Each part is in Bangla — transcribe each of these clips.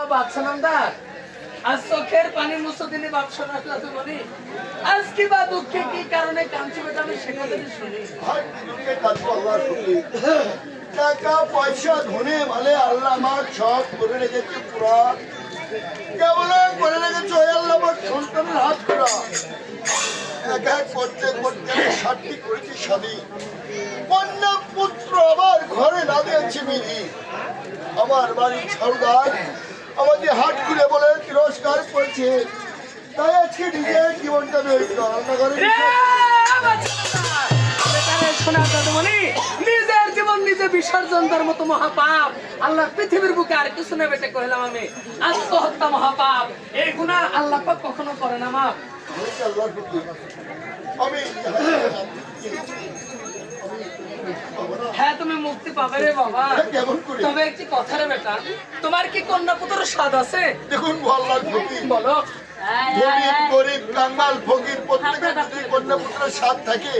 বাচ্চা নামদার আজ চোখের পানি মুছো দিনে বাপ শোনাস না তো বলি আজ কি বা দুঃখে কি কারণে কাঁদছি বেটা আমি সেটা যদি শুনি টাকা পয়সা ধনে মালে আল্লাহ আমার সব করে রেখেছে পুরা কেমন করে রেখেছে ওই আল্লাহ আমার সন্তানের হাত করা এক এক করতে করতে 60টি করেছি স্বামী কন্যা পুত্র আবার ঘরে না দিয়েছি মিহি আমার বাড়ির সর্দার আমাদের হাট ঘুরে বলে তিরস্কার করেছে তাই আজকে নিজের জীবনটা আমি ওই রান্নাঘরে নিজের জীবন নিজে বিসর্জন দেওয়ার মতো মহাপাপ আল্লাহ পৃথিবীর বুকে আর কিছু নেই বেটে কইলাম আমি আত্মহত্যা মহাপাপ এই গুনাহ আল্লাহ পাক কখনো করে না মা আমি হ্যাঁ তুমি মুক্তি পাবে রে বাবা তবে একটি কথা রে বেটা তোমার কি কন্যা পুত্র স্বাদ আছে দেখুন আল্লাহর ফকির বলো গরিব কাঙ্গাল ফকির প্রত্যেকের যদি কন্যা পুত্রের স্বাদ থাকে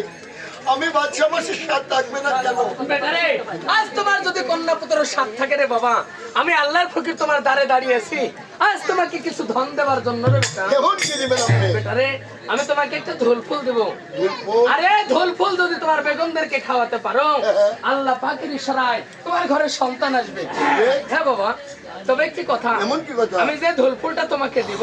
আমি বাচ্চা মাসের স্বাদ থাকবে না কেন বেটা রে আজ তোমার যদি কন্যা পুত্রের স্বাদ থাকে রে বাবা আমি আল্লাহর ফকির তোমার দ্বারে দাঁড়িয়েছি আজ তোমাকে কিছু ধন দেওয়ার জন্য রে বেটা কেমন কি দিবেন আপনি বেটা রে আমি তোমাকে একটা ঢোল ফুল দেব আরে ঢোল ফুল যদি তোমার বেগমদেরকে খাওয়াতে পারো আল্লাহ পাকের ইশারায় তোমার ঘরে সন্তান আসবে হ্যাঁ বাবা তবে কি কথা এমন কি কথা আমি যে ঢোল ফুলটা তোমাকে দেব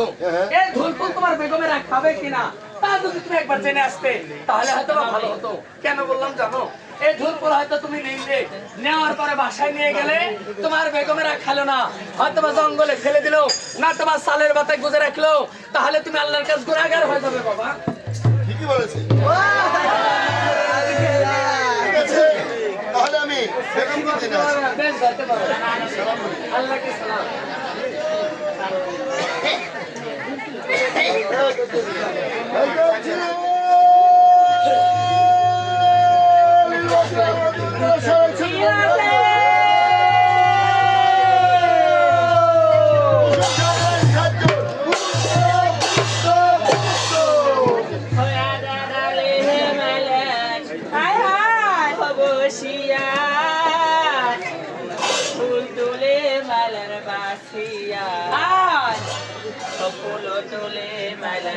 এই ঢোল ফুল তোমার বেগমেরা খাবে কিনা তা যদি তুমি একবার জেনে আসতে তাহলে হয়তো ভালো হতো কেন বললাম জানো এই ঢোল ফুল হয়তো তুমি নিলে নেওয়ার পরে বাসায় নিয়ে গেলে তোমার বেগমেরা খেলো না হয়তো বা জঙ্গলে ফেলে দিলো না তোমার সালের বাতায় গুজে রাখলো তাহলে তুমি আল্লাহর কাছে গুনাহগার হয়ে যাবে বাবা ঠিকই বলেছে ঠিক আছে তাহলে আমি বেগমকে জেনে আসি বেশ যেতে পারো আল্লাহকে সালাম তোলে মেলা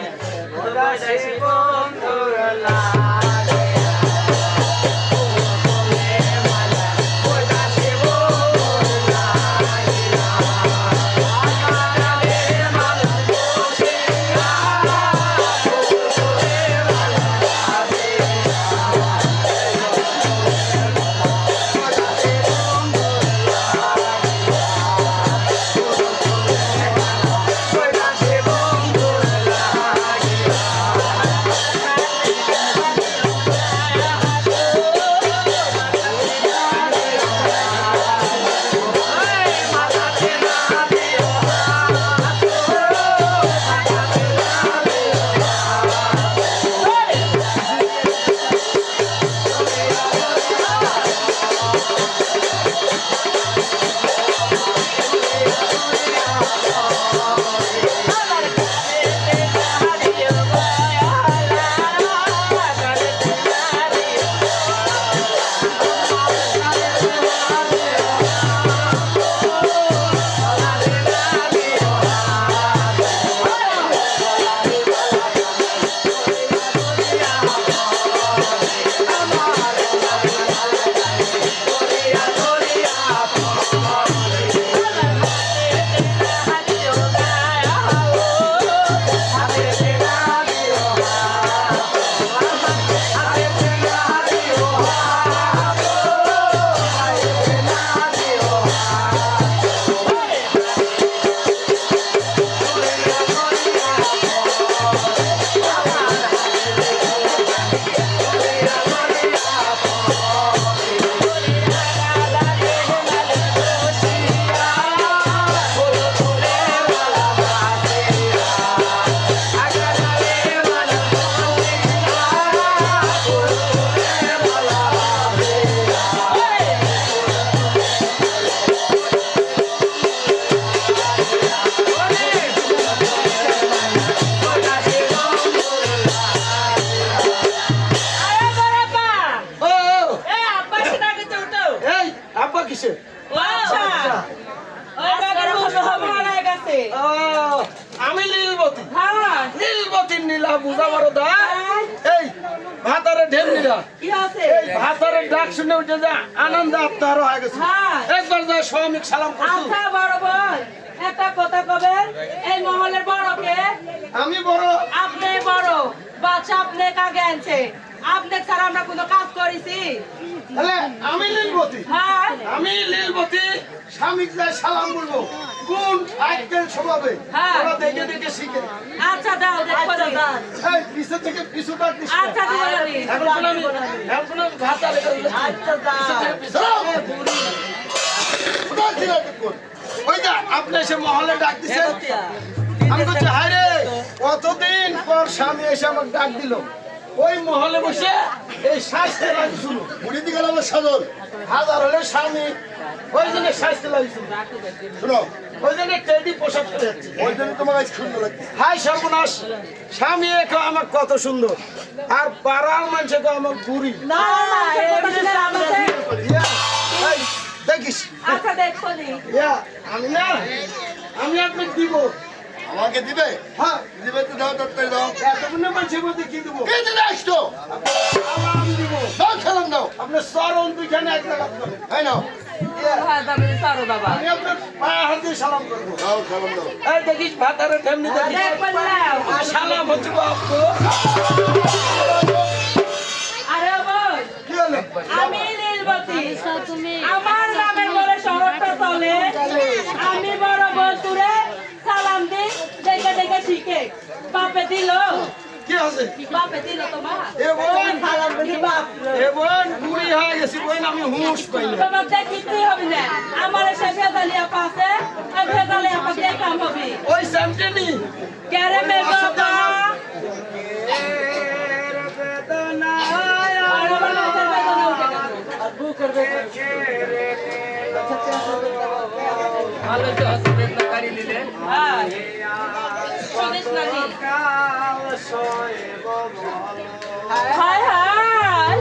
আছে আমি নীলবতী হ্যাঁ নীলবতীর নীলা বুঝা বড় দা হ্যাঁ, এই ভাতারে ঢেমনিরা কি আছে এই ভাতারে ডাক শুনে উঠে যা আনন্দ আপনার হয়ে গেছে হ্যাঁ একবার যা স্বামী সালাম করছো আচ্ছা বড় ভাই একটা কথা কবেন এই মহলের বড়কে আমি বড় আপনি বড় বাচ্চা আপনি কাগে আনছে আপনি ছাড়া আমরা কোনো কাজ করেছি তাহলে আমি নীলবতী হ্যাঁ আমি লীলবতী স্বামীকে যা সালাম বলবো কোন আজকের স্বভাবে হ্যাঁ। ওরা দেখে দেখে শিখে আচ্ছা দাও দেখো নি। এই পিছু থেকে পিছু ডাক দিস না। আচ্ছা দিব নি। এখন আমি ভাতা রেখে দিলাম। আচ্ছা দাও দাঁড়াও। কোথায় ছিল এতক্ষণ? ওই যা আপনি এসে মহলে ডাক দিছেন আমি বলছি হায় রে কতদিন পর স্বামী এসে আমাকে ডাক দিল ওই মহলে বসে এই শাস্তি লাগি শুনো মুড়ি দিয়ে গেল আমার সাধন। হাজার হলে স্বামী ওই জন্য শাস্তি লাগি শুনো শোনো, ওই জন্য টেডি পোশাক পরে যাচ্ছে ওই জন্য তোমার আজ সুন্দর লাগছে। হাই সর্বনাশ স্বামী একা আমার কত সুন্দর আর পাড়ার মানুষে তো আমার বুড়ি না না এমনি আমাকে ইয়া, এই, দেখিস আচ্ছা দেখো নি ইয়া, আমি না আমি আপনাকে দিব আমাকে দিবে? হ্যাঁ দিবে তো দাও, তাড়াতাড়ি দাও। এতগুলো মানুষের মধ্যে কি দিব কে দিতে আসতো? সালাম দিব দাও, সালাম দাও। আপনার চরণ দুইখানে এক জায়গা করবেন এই নাও, হ্যাঁ দাও সারো বাবা আমি আপনার পায়ে হাত দিয়ে সালাম করবো দাও, সালাম দাও। এই দেখিস ভাতারে ঠেমনি দেখিস দেখবেন নাও সালাম হচ্ছে বাপু আরে বোন কি হলো আমি নীলবতী আমার নামের বলে শহরটা চলে আমি বড় বসুরে সালাম দিই দেখে দেখে শিখে বাপে দিল কি আছে বাপে দিল তোমার এ বোন সালাম দিই বাপ এ বোন বুড়ি হয়ে গেছি বোন আমি হুঁশ পাই না তোমার দেখিতেই হবে না আমার এসে ভেজালিয়া পাশে আর ভেজালিয়া পাশে কাম হবে ওই স্যামটেনি কেরে মে বাবা আর আমার মাথার বেদনা উঠে গেল। ভালো তো হসপিটাল না গাড়ি নিলে হ্যাঁ স্বদেশ নারী হায় হায়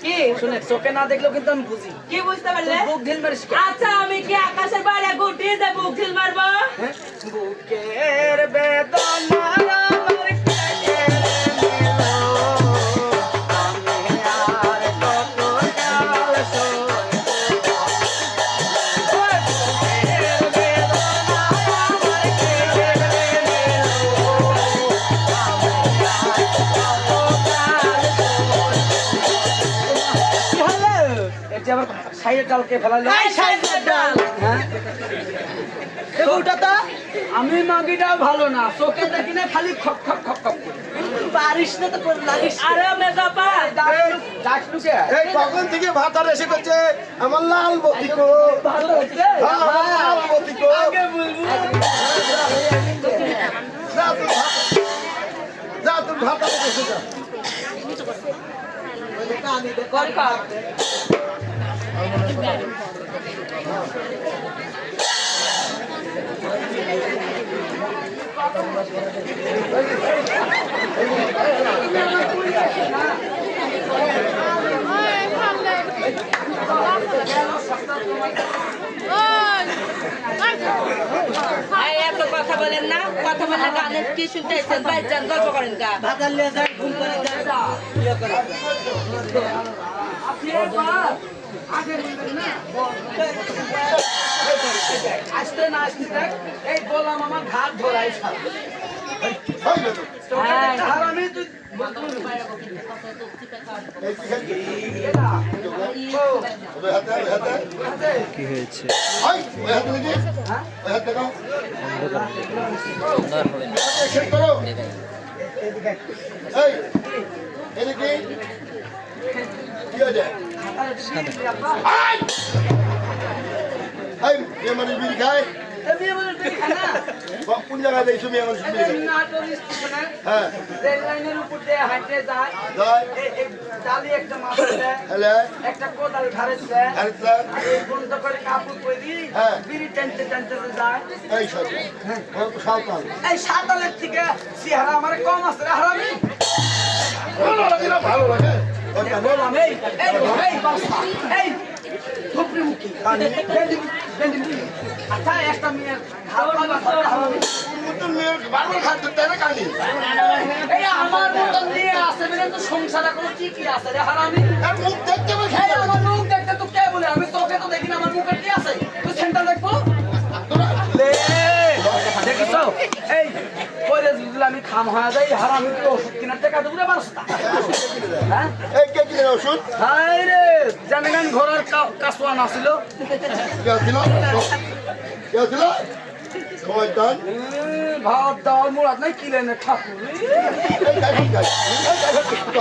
কি শুনে চোখে না দেখলেও কিন্তু আমি বুঝি কি বুঝতে পারলে বুক ঢিল মারিস আচ্ছা আমি কি আকাশের বাইরে গুটি যে বুক ঢিল মারবো বুকের বেদনা আমার কেটে নিল আমি আর কত কাল সইব বুকের বেদনা আমার কেটে নিল এর যে আবার সাইয়ের ডালকে ফেলালো এই সাইজের ডাল ওটা আমি মাগিটা ভালো না চোখে দেখি না খালি খপ খপ খপ খপ পারিস না তো লাগিস আরে মেজা পা ডাকলুকে এই কখন থেকে ভাতার এসে করছে আমার লাল বতি কো ভালো হচ্ছে হ্যাঁ, আমার লাল বতি কো যা তুই ভাতারে এসে যা কর কর এই এত কথা বলেন না কথা বলে গানে কি শুনতে এসেছেন বাইর যান গল্প করেন গা ভাতার লিয়ে যায় ঘুম করে আপনি একবার আগে বলবেন না আসতে না আসতে দেখ এই বললাম আমার ঘাট ধরাই সার হয় না তো। হারামি তুই এই কি খাচ্ছিস? এটা ওই হাতে, ওই হাতে। হয়, ওই হাতে দেখি। ওই হাত দেখাও। হাতে শেষ করো। এই, এদিকে। কি হয়েছে? এই! এই, এ মানে বিড়ি খায়? বিয়ে বলে তুমি খানা কোন জায়গায় দেখছো মেয়ে মানুষ বিয়ে করে? নাটোর স্টেশনে হ্যাঁ রেল লাইনের উপর দিয়ে হাঁটতে যায় যায় ডালি একটা মাছ দেয় হ্যালে একটা কোদাল ঘাড়ে দেয় আরেকটা আর এই বন্ধ করে কাপড় পরি হ্যাঁ। বিড়ি টানতে টানতে যায় এই সাথে হ্যাঁ তো সাঁওতাল এই সাতালের থেকে চেহারা আমার কম আছে রে হারামি ভালো লাগে না ভালো লাগে ওই কেন? বললাম এই বাসা এই ধুপড়ি মুখী বেন্ডি মুখী আচ্ছা একটা মেয়ের হালকা বাসা হারামি নতুন মেয়ের বারবার খাদ্য দেয় না কানি এই আমার মতন নিয়ে আসে বলে তো সংসারে কোনো ঠিকই আছে রে হারামি আর মুখ দেখতে হবে এই আমার মুখ দেখতে তো কে বলে আমি তোকে তো দেখি না আমার মুখে কি আছে তুই সেন্টার দেখবো দেখিস এই পরে যদি আমি খাম হয়ে যাই হারামি কি ওষুধ কিনার টাকা দেবো রে মানুষটা হ্যাঁ এই কে কিনে ওষুধ হাই রে জানেন ঘোড়ার কাসুয়া নাছিল কে ছিল কে ছিল শয়তান ভাত ডাল মুড়াত নাই কিনে নে ঠাকুর এই দেখো